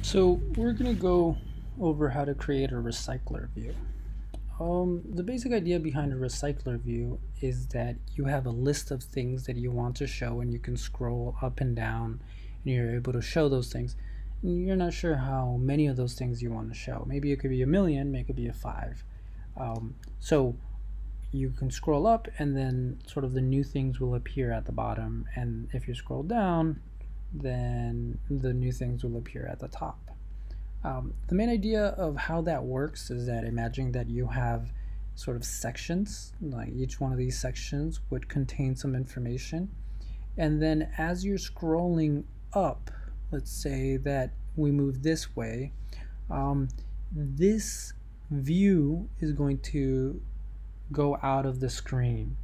So we're going to go over how to create a recycler view. The basic idea behind a recycler view is that you have a list of things that you want to show, and you can scroll up and down and you're able to show those things. And you're not sure how many of those things you want to show. Maybe it could be a million, maybe it could be a 5. So you can scroll up and then sort of the new things will appear at the bottom, and if you scroll down then the new things will appear at the top. The main idea of how that works is that imagine that you have sort of sections, like each one of these sections would contain some information, and then as you're scrolling up, let's say that we move this way, this view is going to go out of the screen.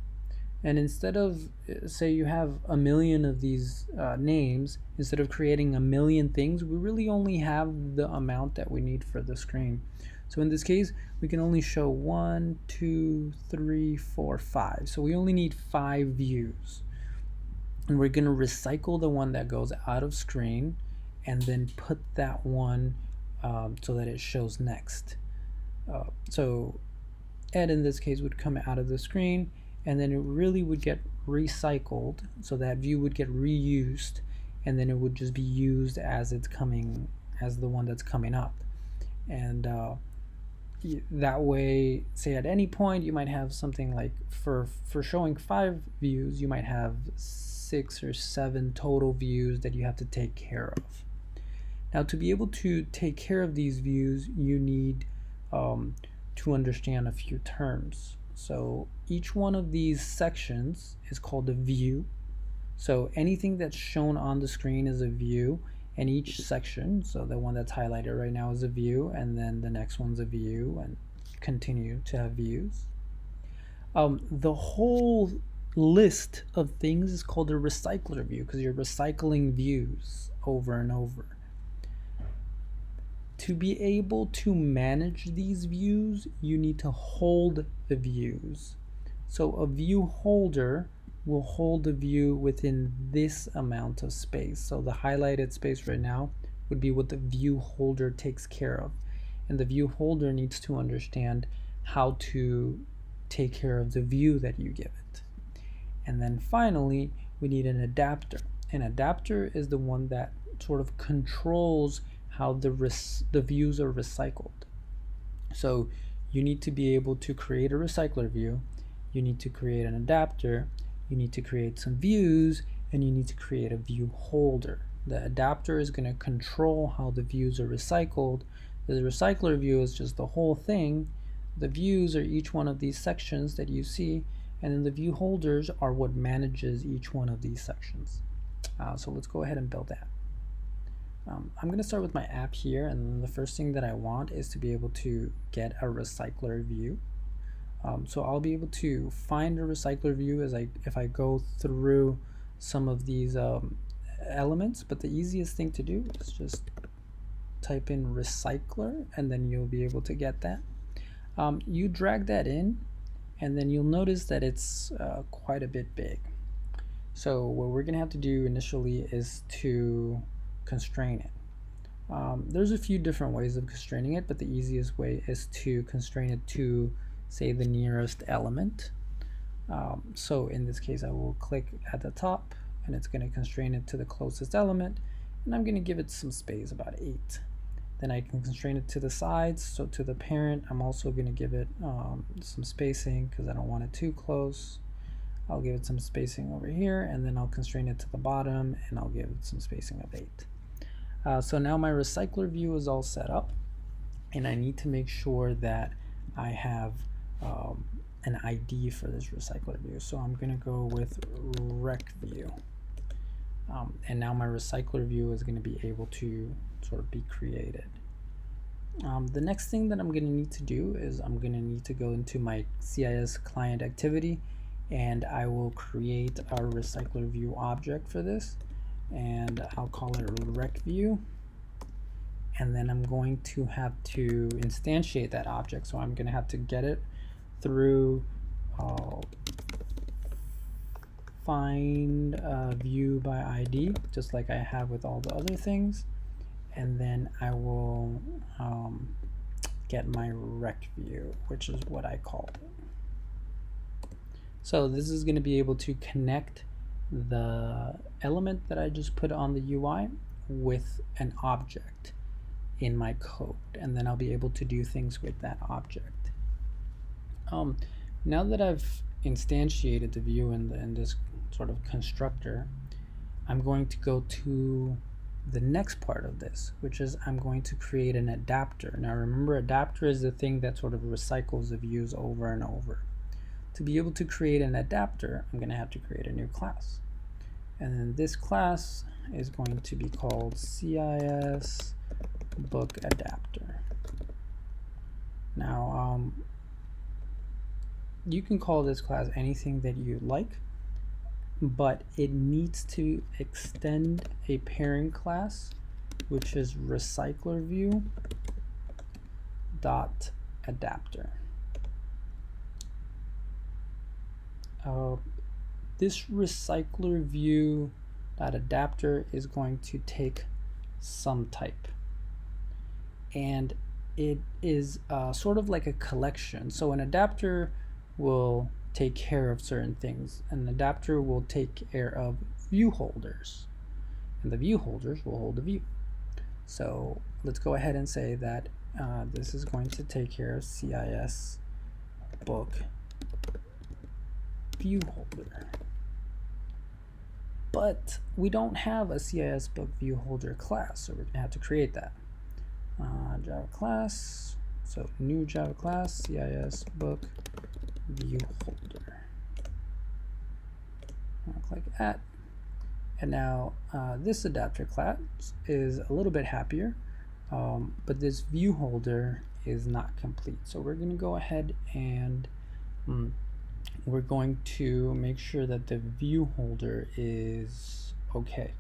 And instead of, say you have a million of these names, instead of creating a million things, we really only have the amount that we need for the screen. So in this case, we can only show 1, 2, 3, 4, 5. So we only need 5 views. And we're going to recycle the one that goes out of screen and then put that one so that it shows next. So Ed in this case would come out of the screen, and then it really would get recycled, so that view would get reused, and then it would just be used as it's coming, as the one that's coming up. And that way, say at any point you might have something like for showing 5 views, you might have 6 or 7 total views that you have to take care of. Now, to be able to take care of these views, you need to understand a few terms. So each one of these sections is called a view. So anything that's shown on the screen is a view, and each section, so the one that's highlighted right now is a view, and then the next one's a view, and continue to have views. The whole list of things is called a recycler view because you're recycling views over and over. To be able to manage these views, you need to hold the views. So a view holder will hold the view within this amount of space. So the highlighted space right now would be what the view holder takes care of. And the view holder needs to understand how to take care of the view that you give it. And then finally, we need an adapter. An adapter is the one that sort of controls how the views are recycled. So you need to be able to create a recycler view, you need to create an adapter, you need to create some views, and you need to create a view holder. The adapter is going to control how the views are recycled. The recycler view is just the whole thing. The views are each one of these sections that you see, and then the view holders are what manages each one of these sections. So let's go ahead and build that. I'm going to start with my app here, and the first thing that I want is to be able to get a recycler view. So I'll be able to find a recycler view if I go through some of these elements, but the easiest thing to do is just type in recycler, and then you'll be able to get that. You drag that in, and then you'll notice that it's quite a bit big. So what we're going to have to do initially is to constrain it. There's a few different ways of constraining it, but the easiest way is to constrain it to, say, the nearest element. So in this case, I will click at the top, and it's going to constrain it to the closest element, and I'm going to give it some space, about 8. Then I can constrain it to the sides, so to the parent, I'm also going to give it some spacing because I don't want it too close. I'll give it some spacing over here, and then I'll constrain it to the bottom, and I'll give it some spacing of 8. So now my recycler view is all set up, and I need to make sure that I have an ID for this recycler view. So I'm going to go with rec view. And now my recycler view is going to be able to sort of be created. The next thing that I'm going to need to do is I'm going to need to go into my CIS client activity, and I will create our recycler view object for this, and I'll call it rec view, and then I'm going to have to instantiate that object. So I'm going to have to get it through find view by ID, just like I have with all the other things, and then I will get my rec view, which is what I call it. So this is going to be able to connect the element that I just put on the UI with an object in my code, and then I'll be able to do things with that object. Now that I've instantiated the view in this sort of constructor, I'm going to go to the next part of this, which is I'm going to create an adapter. Now remember, adapter is the thing that sort of recycles the views over and over. To be able to create an adapter, I'm going to have to create a new class. And then this class is going to be called CIS book adapter. Now, you can call this class anything that you like, but it needs to extend a parent class, which is RecyclerView dot adapter. This RecyclerView dot adapter is going to take some type, and it is sort of like a collection. So an adapter will take care of certain things. An adapter will take care of view holders, and the view holders will hold the view. So let's go ahead and say that this is going to take care of CIS book view holder. But we don't have a CIS book view holder class, so we're going to have to create that. Java class, so new Java class, CIS book view holder. I'll click add. And now this adapter class is a little bit happier, but this view holder is not complete. So we're going to go ahead and we're going to make sure that the view holder is okay.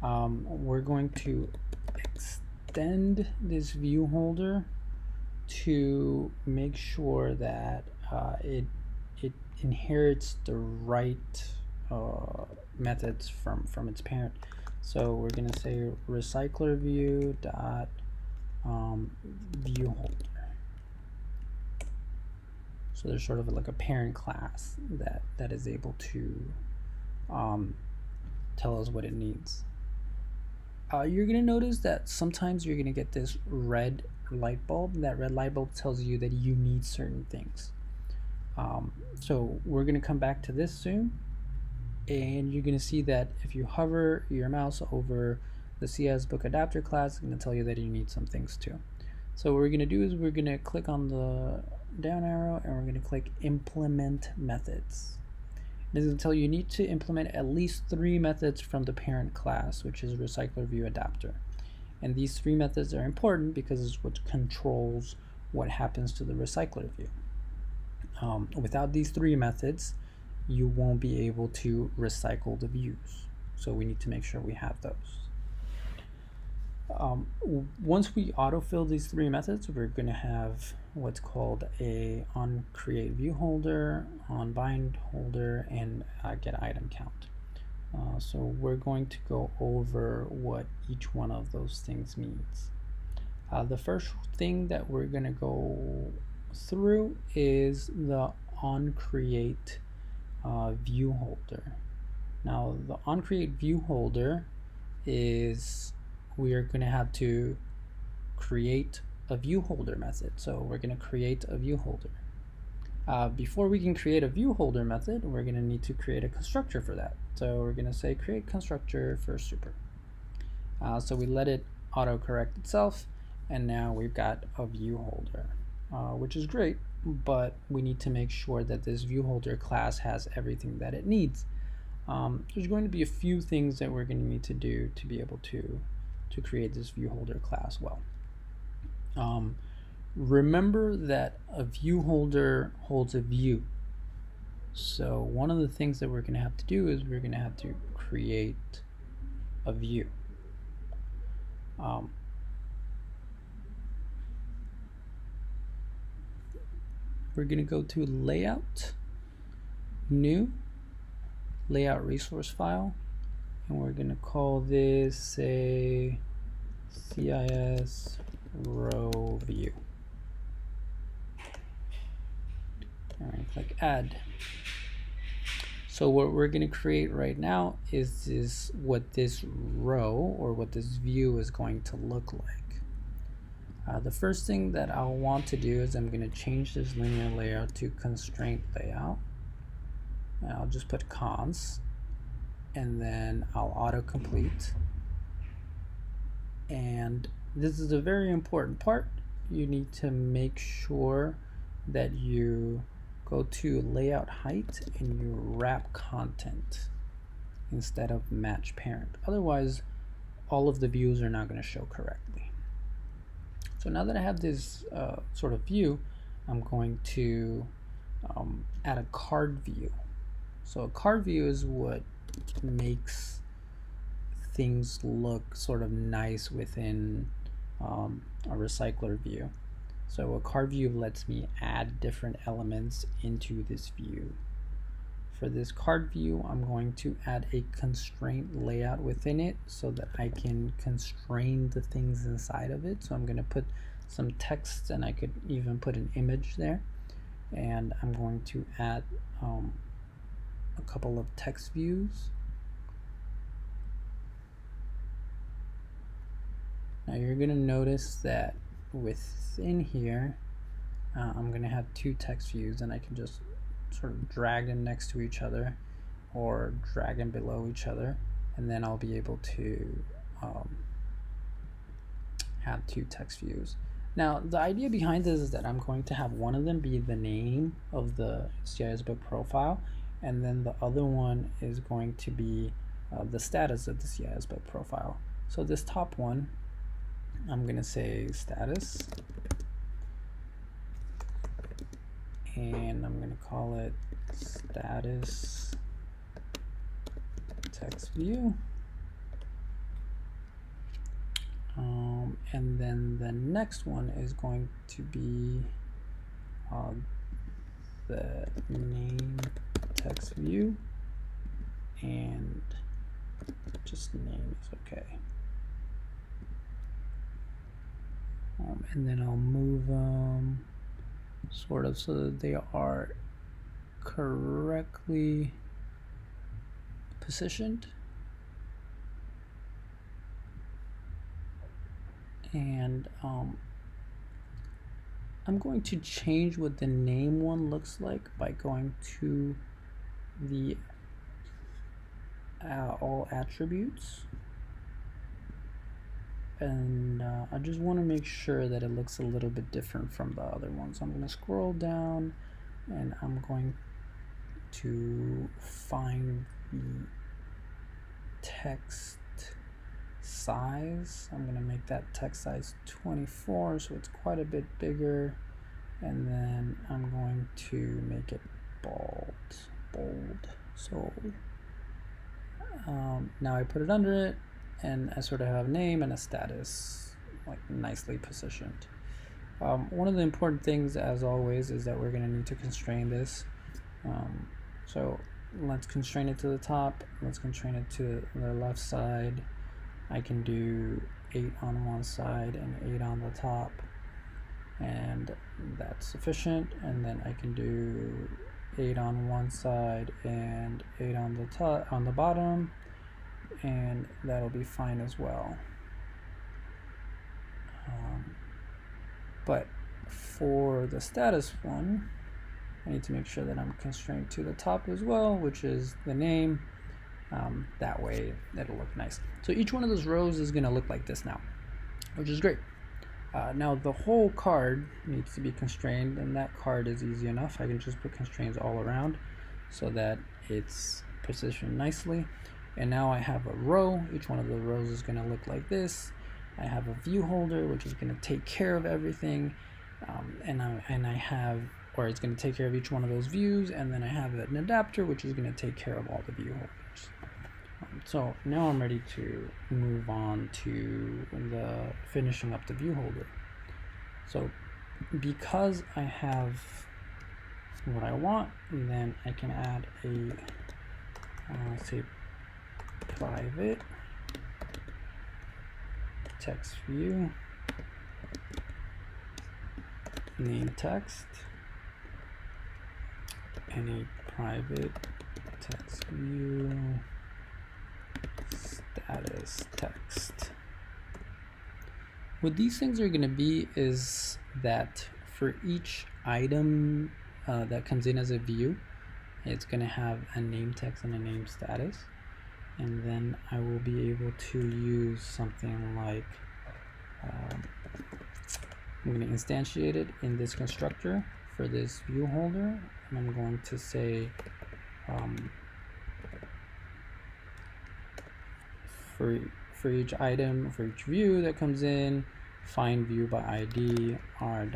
We're going to extend this view holder to make sure that it inherits the right methods from its parent. So we're going to say RecyclerView dot view holder. So there's sort of like a parent class that is able to tell us what it needs. You're going to notice that sometimes you're going to get this red light bulb. That red light bulb tells you that you need certain things. So we're going to come back to this soon, and you're going to see that if you hover your mouse over the CIS book adapter class, it's going to tell you that you need some things too. So what we're going to do is we're going to click on the down arrow, and we're going to click implement methods. This will tell you need to implement at least 3 methods from the parent class, which is RecyclerView adapter. And these 3 methods are important because it's what controls what happens to the recycler view. Without these 3 methods, you won't be able to recycle the views. So we need to make sure we have those. Once we autofill these 3 methods, we're going to have what's called a onCreateViewHolder, onBindHolder, and getItemCount. So we're going to go over what each one of those things means. The first thing that we're going to go through is the onCreateViewHolder. Now the onCreateViewHolder is we are going to have to create a view holder method. So we're going to create a view holder. Before we can create a view holder method, we're going to need to create a constructor for that. So we're going to say create constructor for super. So we let it autocorrect itself, and now we've got a view holder, which is great, but we need to make sure that this view holder class has everything that it needs. There's going to be a few things that we're going to need to do to be able to create this view holder class well. Remember that a view holder holds a view. So one of the things that we're going to have to do is we're going to have to create a view. We're going to go to Layout, New, Layout Resource File, and we're going to call this a CIS row view. And click add. So what we're going to create right now is what this row or what this view is going to look like. The first thing that I'll want to do is I'm going to change this linear layout to constraint layout. And I'll just put cons, and then I'll autocomplete. And this is a very important part. You need to make sure that you go to layout height and you wrap content instead of match parent. Otherwise, all of the views are not going to show correctly. So now that I have this sort of view, I'm going to add a card view. So a card view is what makes things look sort of nice within a recycler view. So a card view lets me add different elements into this view. For this card view, I'm going to add a constraint layout within it so that I can constrain the things inside of it. So I'm going to put some text, and I could even put an image there. And I'm going to add a couple of text views. Now you're going to notice that within here, I'm going to have two text views, and I can just sort of drag them next to each other or drag them below each other, and then I'll be able to have two text views. Now the idea behind this is that I'm going to have one of them be the name of the CIS book profile, and then the other one is going to be the status of the CIS book profile. So this top one, I'm going to say status, and I'm going to call it status text view. And then the next one is going to be the name text view, and just name is okay. And then I'll move them sort of so that they are correctly positioned. And I'm going to change what the name one looks like by going to the all attributes. And I just want to make sure that it looks a little bit different from the other ones. So I'm going to scroll down, and I'm going to find the text size. I'm going to make that text size 24, so it's quite a bit bigger. And then I'm going to make it bold. So now I put it under it, and I sort of have a name and a status, like nicely positioned. One of the important things, as always, is that we're going to need to constrain this. So let's constrain it to the top. Let's constrain it to the left side. I can do 8 on one side and 8 on the top, and that's sufficient. And then I can do 8 on one side and 8 on the top, on the bottom, and that'll be fine as well. But for the status one, I need to make sure that I'm constrained to the top as well, which is the name. That way it'll look nice. So each one of those rows is going to look like this now, which is great. Now the whole card needs to be constrained, and that card is easy enough. I can just put constraints all around so that it's positioned nicely. And now I have a row. Each one of the rows is going to look like this. I have a view holder, which is going to take care of everything, and I have, or it's going to take care of each one of those views, and then I have an adapter, which is going to take care of all the view holders. So now I'm ready to move on to the finishing up the view holder. So because I have what I want, then I can add a say private text view, name text, any private text view, status text. What these things are going to be is that for each item that comes in as a view, it's going to have a name text and a name status. And then I will be able to use something like, I'm going to instantiate it in this constructor for this view holder. And I'm going to say, for each item, for each view that comes in, find view by ID, r.id.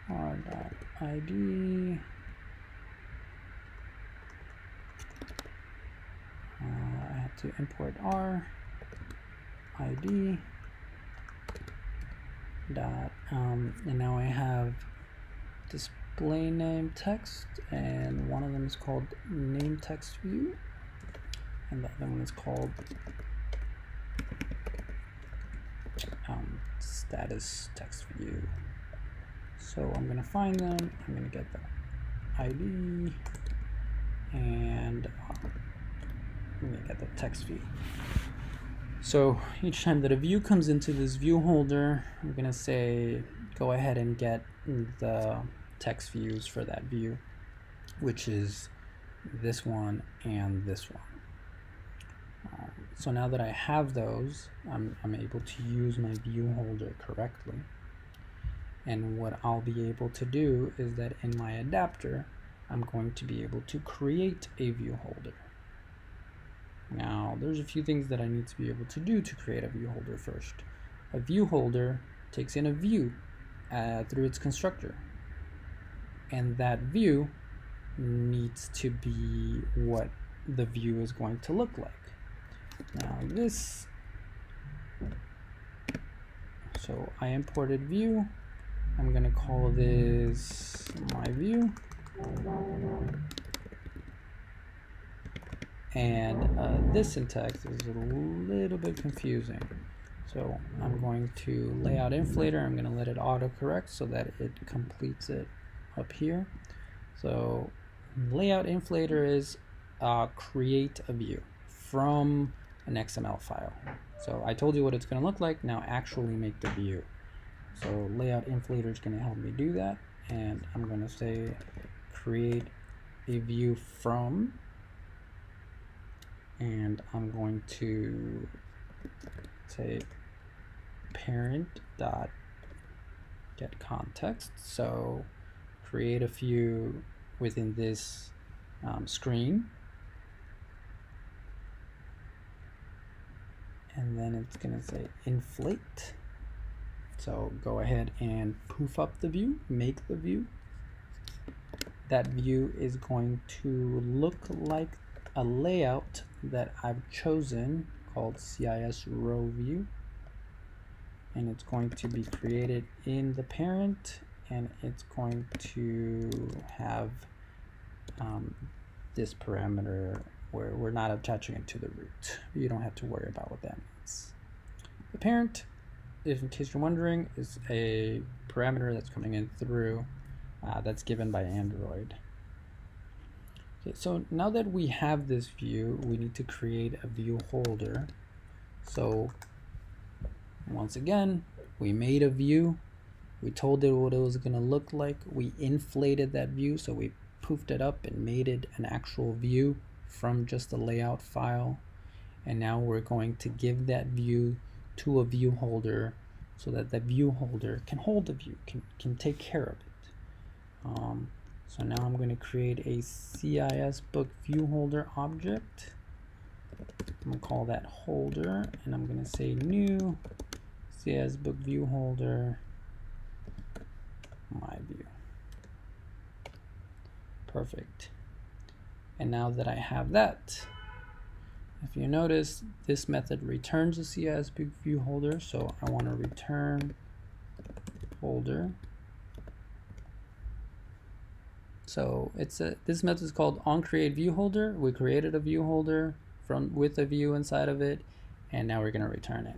r.id. I have to import r id dot and now I have display name text, and one of them is called name text view, and the other one is called status text view. So I'm going to find them, I'm going to get the ID, and I'm going to get the text view. So each time that a view comes into this view holder, I'm going to say go ahead and get the text views for that view, which is this one and this one. So now that I have those, I'm able to use my view holder correctly. And what I'll be able to do is that in my adapter, I'm going to be able to create a view holder. Now, there's a few things that I need to be able to do to create a view holder first. A view holder takes in a view through its constructor. And that view needs to be what the view is going to look like. Now so I imported view. I'm going to call this my view. And this syntax is a little bit confusing. So I'm going to layout inflator. I'm going to let it autocorrect so that it completes it up here. So layout inflator is create a view from an XML file. So I told you what it's going to look like. Now actually make the view. So layout inflator is going to help me do that. And I'm going to say create a view from, and I'm going to say parent dot get context. So create a view within this screen, and then it's going to say inflate. So go ahead and poof up the view, make the view. That view is going to look like a layout that I've chosen called CIS row view, and it's going to be created in the parent, and it's going to have this parameter where we're not attaching it to the root. You don't have to worry about what that means. The parent, if in case you're wondering, is a parameter that's coming in through that's given by Android. Okay, so now that we have this view, we need to create a view holder. So once again, we made a view. We told it what it was going to look like. We inflated that view, so we poofed it up and made it an actual view from just a layout file. And now we're going to give that view to a view holder so that the view holder can hold the view, can take care of it. So now I'm going to create a CIS book view holder object. I'm going to call that holder, and I'm going to say new CIS book view holder my view. Perfect. And now that I have that, if you notice, this method returns a CIS book view holder, so I want to return holder. So this method is called onCreateViewHolder. We created a view holder with a view inside of it, and now we're going to return it.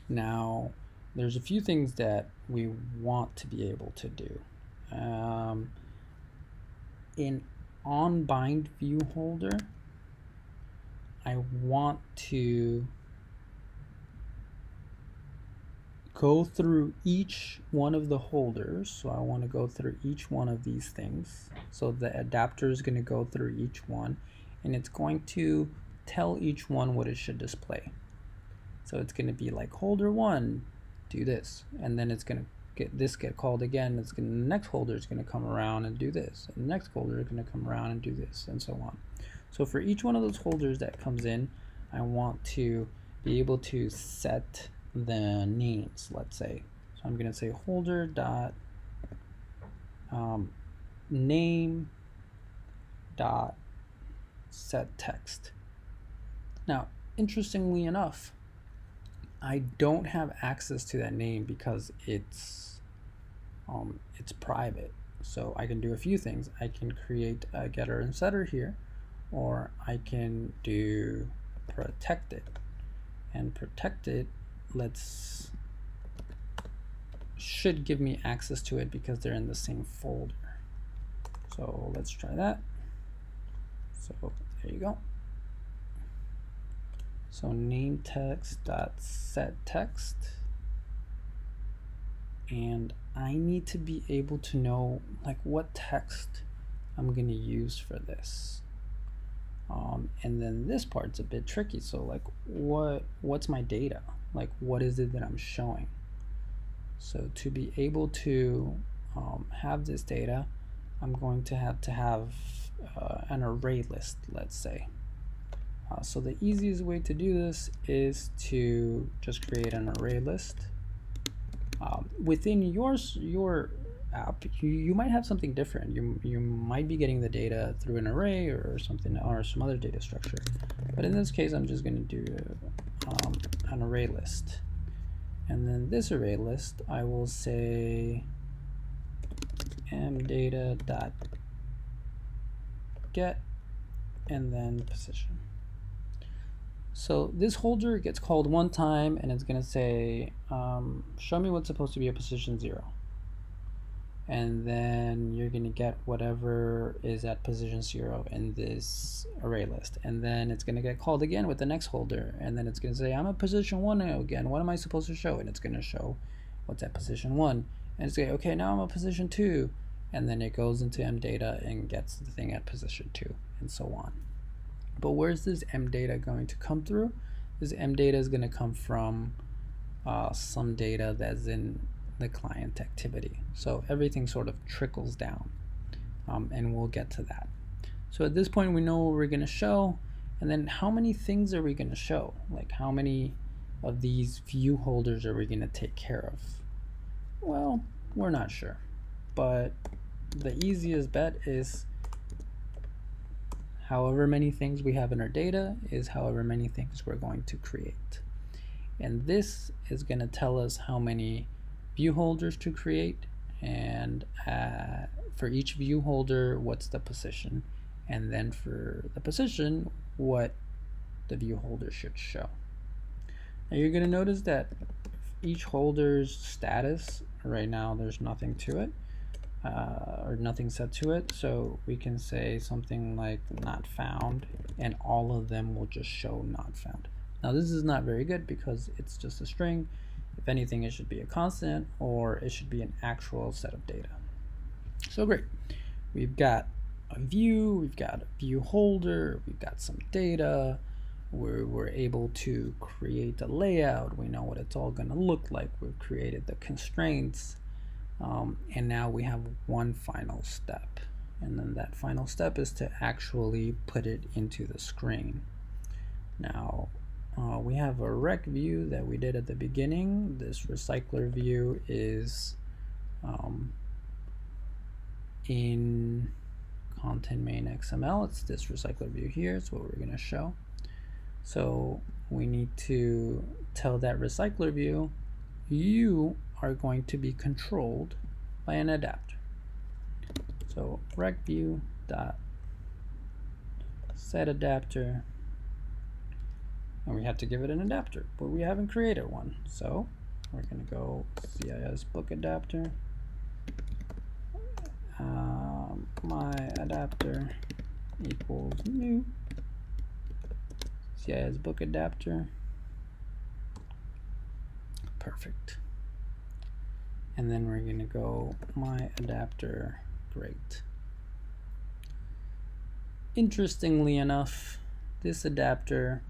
Now, there's a few things that we want to be able to do. In onBindViewHolder, I want to go through each one of the holders. So I want to go through each one of these things. So the adapter is going to go through each one, and it's going to tell each one what it should display. So it's going to be like holder 1, do this, and then it's going to get called again. The next holder is going to come around and do this, and the next holder is going to come around and do this, and so on. So for each one of those holders that comes in, I want to be able to set the names, let's say. So I'm going to say holder dot name dot set text. Now, interestingly enough, I don't have access to that name because it's private. So I can do a few things. I can create a getter and setter here, or I can do protected. And protected should give me access to it because they're in the same folder. So let's try that. So there you go. So name text dot set text, and I need to be able to know like what text I'm going to use for this. And then this part's a bit tricky. So like what's my data? Like what is it that I'm showing? So to be able to have this data, I'm going to have an array list, let's say. So the easiest way to do this is to just create an array list. Within your app, you might have something different. You might be getting the data through an array or something, or some other data structure. But in this case, I'm just going to do an array list. And then this array list, I will say mdata.get and then position. So this holder gets called one time, and it's going to say, show me what's supposed to be a position 0. And then you're going to get whatever is at position 0 in this array list. And then it's going to get called again with the next holder. And then it's going to say, I'm at position 1 again. What am I supposed to show? And it's going to show what's at position 1. And it's going to, okay, now I'm at position 2. And then it goes into mdata and gets the thing at position 2, and so on. But where's this mdata going to come through? This mdata is going to come from some data that's in the client activity. So everything sort of trickles down, and we'll get to that. So at this point, we know what we're going to show, and then how many things are we going to show? Like how many of these view holders are we going to take care of? Well, we're not sure, but the easiest bet is however many things we have in our data is however many things we're going to create. And this is going to tell us how many view holders to create, and for each view holder, what's the position, and then for the position, what the view holder should show. Now you're going to notice that each holder's status, right now there's nothing to it, or nothing set to it, so we can say something like not found, and all of them will just show not found. Now this is not very good because it's just a string. If anything, it should be a constant, or it should be an actual set of data. So great, we've got a view, we've got a view holder, we've got some data, we're able to create a layout, we know what it's all going to look like, we've created the constraints, and now we have one final step, and then that final step is to actually put it into the screen. Now we have a rec view that we did at the beginning. This recycler view is in content main XML. It's this recycler view here. It's what we're going to show. So we need to tell that recycler view, you are going to be controlled by an adapter. So RecView dot set adapter, and we have to give it an adapter, but we haven't created one. So we're going to go CIS book adapter, my adapter equals new CIS book adapter. Perfect. And then we're going to go my adapter great. Interestingly enough, this adapter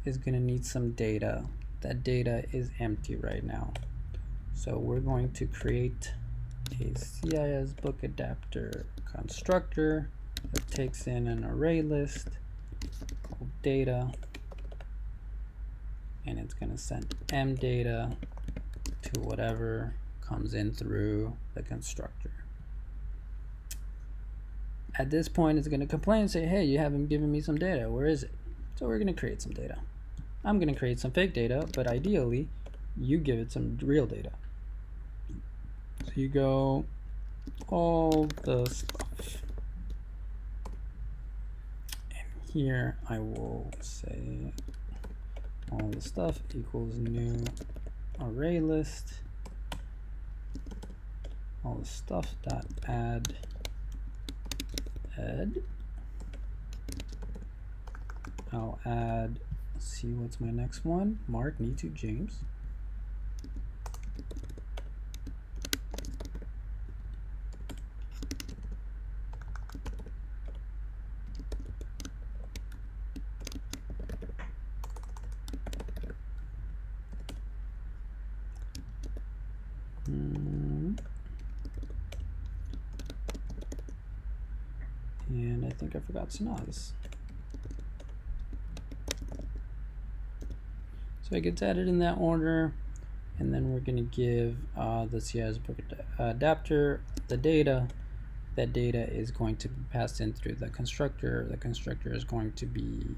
is going to need some data. That data is empty right now. So we're going to create a CIS book adapter constructor that takes in an array list called data, and it's going to send mdata to whatever comes in through the constructor. At this point, it's going to complain and say, hey, you haven't given me some data. Where is it? So we're going to create some data. I'm going to create some fake data, but ideally, you give it some real data. So you go all the stuff. And here I will say all the stuff equals new array list. All the stuff dot add ed. I'll add, let's see, what's my next one? Mark, Nitu, James. And I think I forgot Sanaz. So it gets added in that order, and then we're going to give the CIS book adapter the data. That data is going to be passed in through the constructor. The constructor is going to be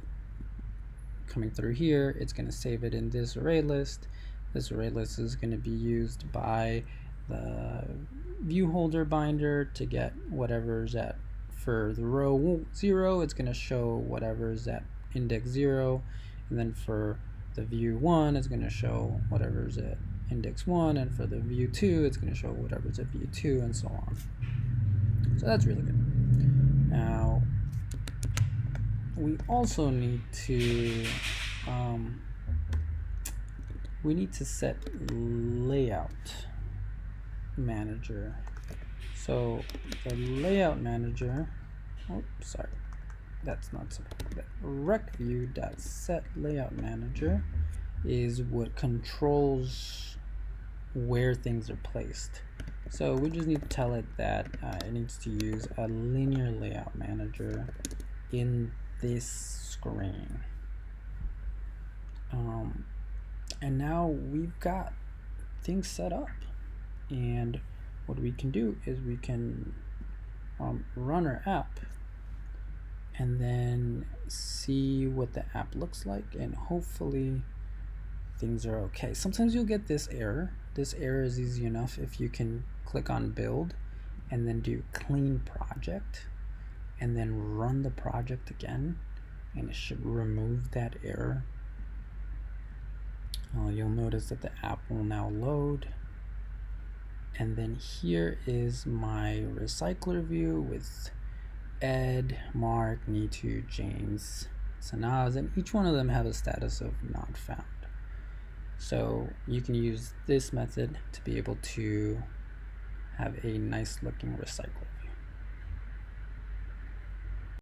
coming through here. It's going to save it in this array list. This array list is going to be used by the view holder binder to get whatever's at, for the row 0, it's going to show whatever's at index 0, and then for the view 1, it's going to show whatever's at index 1, and for the view 2, it's going to show whatever's at view 2, and so on. So that's really good. Now, we also need to set layout manager. So the layout manager, oh, sorry, that's not so bad. RecView.setLayoutManager is what controls where things are placed. So we just need to tell it that it needs to use a linear layout manager in this screen. And now we've got things set up, and what we can do is we can run our app and then see what the app looks like, and hopefully things are okay. Sometimes you'll get this error. This error is easy enough if you can click on build and then do clean project and then run the project again, and it should remove that error. You'll notice that the app will now load. And then here is my recycler view with Ed, Mark, Nitu, James, Sanaz, and each one of them have a status of not found. So you can use this method to be able to have a nice looking recycler.